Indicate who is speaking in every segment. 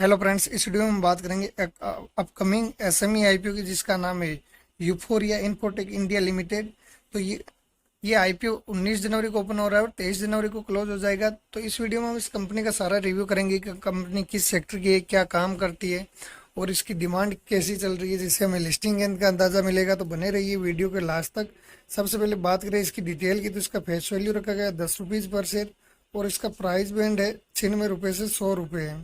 Speaker 1: Hello friends, इस video में हम बात करेंगे अपकमिंग एसएमई आईपीओ की, जिसका नाम है यूफोरिया इन्फोटेक इंडिया लिमिटेड। तो ये आईपीओ 19 जनवरी को ओपन हो रहा है और 23 जनवरी को क्लोज हो जाएगा। तो इस वीडियो में हम इस कंपनी का सारा रिव्यू करेंगे कि कंपनी किस सेक्टर की है, क्या काम करती है और इसकी डिमांड कैसी चल रही है, जिससे हमें लिस्टिंग गेंद का अंदाजा मिलेगा। तो बने रहिए वीडियो के लास्ट तक। सबसे पहले बात करें इसकी डिटेल की, तो इसका फेस वैल्यू रखा गया है 10 रुपीज़ पर शेयर और इसका प्राइस बैंड है 96 रुपये से 100 रुपये है।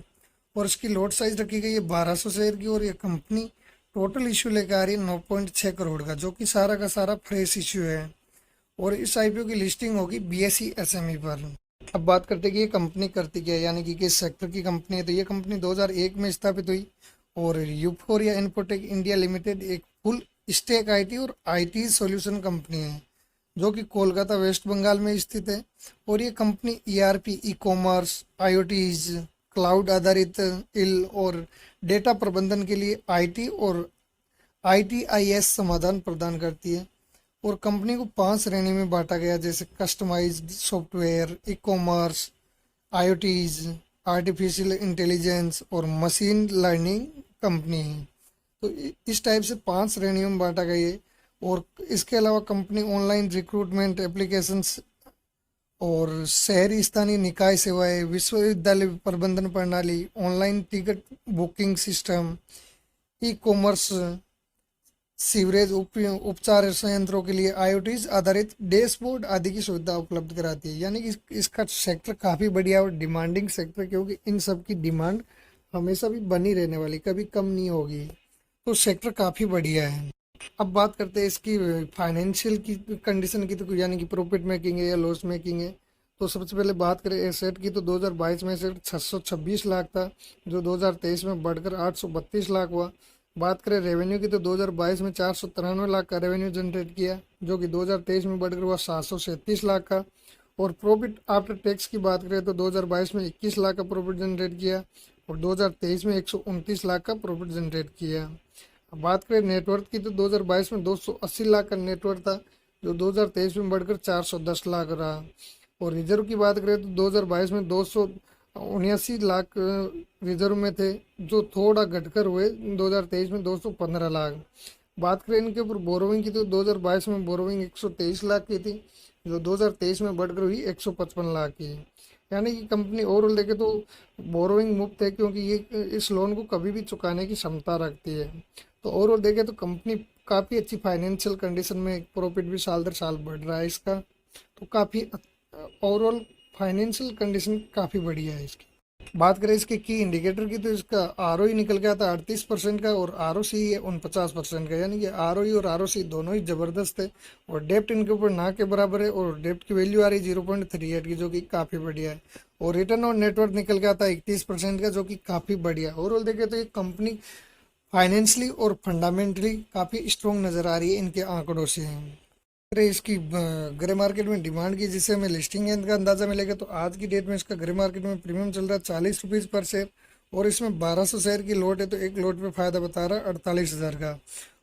Speaker 1: और इसकी लॉट साइज रखी गई है 1200 शेयर की और ये कंपनी टोटल इशू लेकर आ रही है 9.6 करोड़ का, जो कि सारा का सारा फ्रेश इशू है। और इस आईपीओ की लिस्टिंग होगी बीएसई एसएमई पर। अब बात करते हैं कि ये कंपनी करती क्या है, यानी कि किस सेक्टर की कंपनी है। तो ये कंपनी 2001 में स्थापित हुई और यूफोरिया इन्फोटेक इंडिया लिमिटेड एक फुल स्टेक आईटी और आईटी सॉल्यूशन कंपनी है, जो कि कोलकाता वेस्ट बंगाल में स्थित है। और ये company ERP, e commerce, IoTs, cloud आधारित इल और डेटा प्रबंधन के लिए आईटी और आईटीआईएस समाधान प्रदान करती है। और कंपनी को 5 श्रेणी में बांटा गया, जैसे customised software, e commerce, IoTs, artificial intelligence और मशीन लर्निंग कंपनी है। तो इस टाइप से 5 श्रेणियों में बांटा गया है। और इसके अलावा कंपनी ऑनलाइन रिक्रूटमेंट एप्लीकेशंस और शहरी स्थानीय निकाय सेवाएं, विश्वविद्यालय प्रबंधन प्रणाली, online ticket booking system, e commerce, sewerage उपचार संयंत्रों के लिए आईओटीज आधारित डैशबोर्ड आदि की सुविधा उपलब्ध कराती है। यानी कि इसका सेक्टर काफ़ी बढ़िया और डिमांडिंग सेक्टर, क्योंकि इन सब की डिमांड हमेशा भी बनी रहने वाली, कभी कम नहीं होगी। तो सेक्टर काफ़ी बढ़िया है। अब बात करते हैं इसकी फाइनेंशियल की कंडीशन की, तो यानी कि प्रॉफिट मेकिंग है या लॉस मेकिंग है। तो सबसे पहले बात करें एसेट की, तो 2022 में एसेट 626 लाख था, जो 2023 में बढ़कर 832 लाख हुआ। बात करें रेवेन्यू की, तो 2022 में 493 लाख का रेवेन्यू जनरेट किया, जो कि 2023 में बढ़कर हुआ 737 लाख का। और प्रॉफिट आफ्टर टैक्स की बात करें तो 2022 में 21 लाख का प्रॉफिट जनरेट किया और 2023 में 129 लाख का प्रॉफिट जनरेट किया। अब बात करें नेटवर्थ की, तो 2022 में 280 लाख का नेटवर्थ था, जो 2023 में बढ़कर 410 लाख रहा। और रिजर्व की बात करें तो 2022 में 279 लाख रिजर्व में थे, जो थोड़ा घटकर हुए 2023 में 215 लाख। बात करें इनके ऊपर बोरोविंग की, तो 2022 में बोरोविंग 123 लाख की थी, जो 2023 में बढ़कर हुई 155 लाख की। यानी कि कंपनी ओवरऑल देखे तो बोरोइंग मुक्त है, क्योंकि ये इस लोन को कभी भी चुकाने की क्षमता रखती है। तो ओवरऑल देखे तो कंपनी काफ़ी अच्छी फाइनेंशियल कंडीशन में, प्रॉफिट भी साल दर साल बढ़ रहा है इसका। तो काफ़ी ओवरऑल फाइनेंशियल कंडीशन काफ़ी बढ़िया है इसकी। बात करें इसके की इंडिकेटर की, तो इसका आरओई निकल गया था 38% का और आरओसी है 49% का। यानी कि आरओई और आरओसी दोनों ही जबरदस्त है। और डेप्ट इनके ऊपर ना के बराबर है और डेप्ट की वैल्यू आ रही 0.38 की, जो कि काफ़ी बढ़िया है। और रिटर्न ऑन नेटवर्थ निकल गया था 31% का, जो कि काफ़ी बढ़िया। ओवरऑल देखें तो ये कंपनी फाइनेंशियली और फंडामेंटली काफ़ी स्ट्रॉन्ग नज़र आ रही है इनके आंकड़ों से। अरे इसकी ग्रे मार्केट में डिमांड की, जिससे हमें लिस्टिंग का अंदाजा मिलेगा। तो आज की डेट में इसका ग्रे मार्केट में प्रीमियम चल रहा है 40 रुपीज़ पर शेयर और इसमें 1200 शेयर की लोट है। तो एक लोट पे फायदा बता रहा है 48,000 का।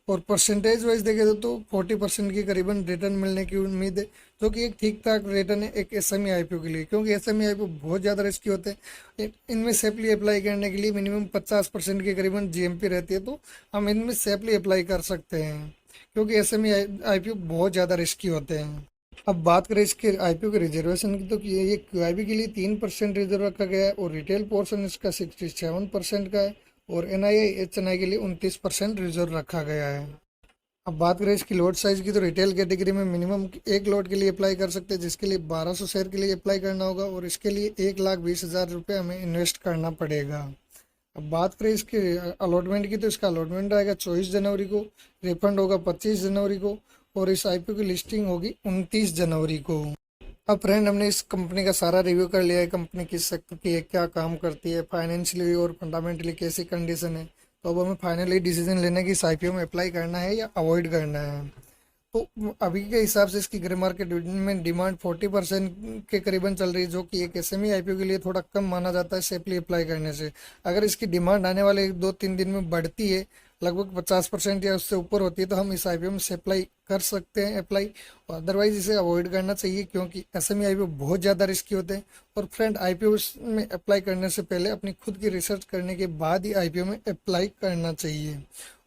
Speaker 1: और परसेंटेज वाइज देखे तो 40% की करीबन रिटर्न मिलने की उम्मीद है, जो कि एक ठीक ठाक रिटर्न है एक एसएमई आईपीओ के लिए, क्योंकि एसएमई आईपीओ बहुत ज़्यादा रिस्की होते हैं। इनमें सेफली अप्लाई करने के लिए मिनिमम 50% की करीबन जीएमपी रहती है। तो हम इनमें सेफली अप्लाई कर सकते हैं, क्योंकि एसएमई आईपीओ बहुत ज़्यादा रिस्की होते हैं। अब बात करें इसके आईपीओ के रिजर्वेशन की, तो ये क्यूआईबी के लिए 3% रिजर्व रखा गया है और रिटेल पोर्शन इसका 67% का है और एनआईआई एचएनआई के लिए 29% रिजर्व रखा गया है। अब बात करें इसकी लॉट साइज की, तो रिटेल कैटेगरी में मिनिमम एक लॉट के लिए अप्लाई कर सकते हैं, जिसके लिए 1200 शेयर के लिए अप्लाई करना होगा और इसके लिए 1,20,000 रुपये हमें इन्वेस्ट करना पड़ेगा। अब बात करें इसके अलॉटमेंट की, तो इसका अलॉटमेंट आएगा 24 जनवरी को, रिफंड होगा 25 जनवरी को और इस आईपीओ की लिस्टिंग होगी 29 जनवरी को। अब फ्रेंड, हमने इस कंपनी का सारा रिव्यू कर लिया है, कंपनी किस सेक्टर की है, क्या काम करती है, फाइनेंशियली और फंडामेंटली कैसी कंडीशन है। तो अब हमें फाइनली डिसीजन लेना है कि इस आईपीओ में अप्लाई करना है या अवॉइड करना है। तो अभी के हिसाब से इसकी ग्रे मार्केट में डिमांड 40% के करीबन चल रही है, जो कि एक एसएमई आईपीओ के लिए थोड़ा कम माना जाता है सेफली अप्लाई करने से। अगर इसकी डिमांड आने वाले 2-3 दिन में बढ़ती है लगभग 50% या उससे ऊपर होती है तो हम इस आईपीओ में से अप्लाई कर सकते हैं अप्लाई। और अदरवाइज इसे अवॉइड करना चाहिए क्योंकि एसएमई आईपीओ बहुत ज़्यादा रिस्की होते हैं। और फ्रेंड, आईपीओ में अप्लाई करने से पहले अपनी खुद की रिसर्च करने के बाद ही आईपीओ में अप्लाई करना चाहिए।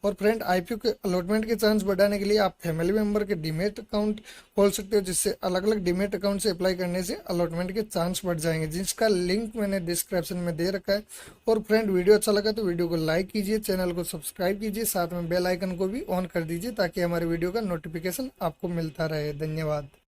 Speaker 1: और फ्रेंड, आईपीओ के अलॉटमेंट के चांस बढ़ाने के लिए आप फैमिली मेंबर के डीमेट अकाउंट खोल सकते हो, जिससे अलग अलग डीमेट अकाउंट से अप्लाई करने से अलॉटमेंट के चांस बढ़ जाएंगे, जिसका लिंक मैंने डिस्क्रिप्शन में दे रखा है। और फ्रेंड, वीडियो अच्छा लगा तो वीडियो को लाइक कीजिए, चैनल को सब्सक्राइब कीजिए, साथ में बेल आइकन को भी ऑन कर दीजिए ताकि हमारे वीडियो का नोटिफिकेशन आपको मिलता रहे। धन्यवाद।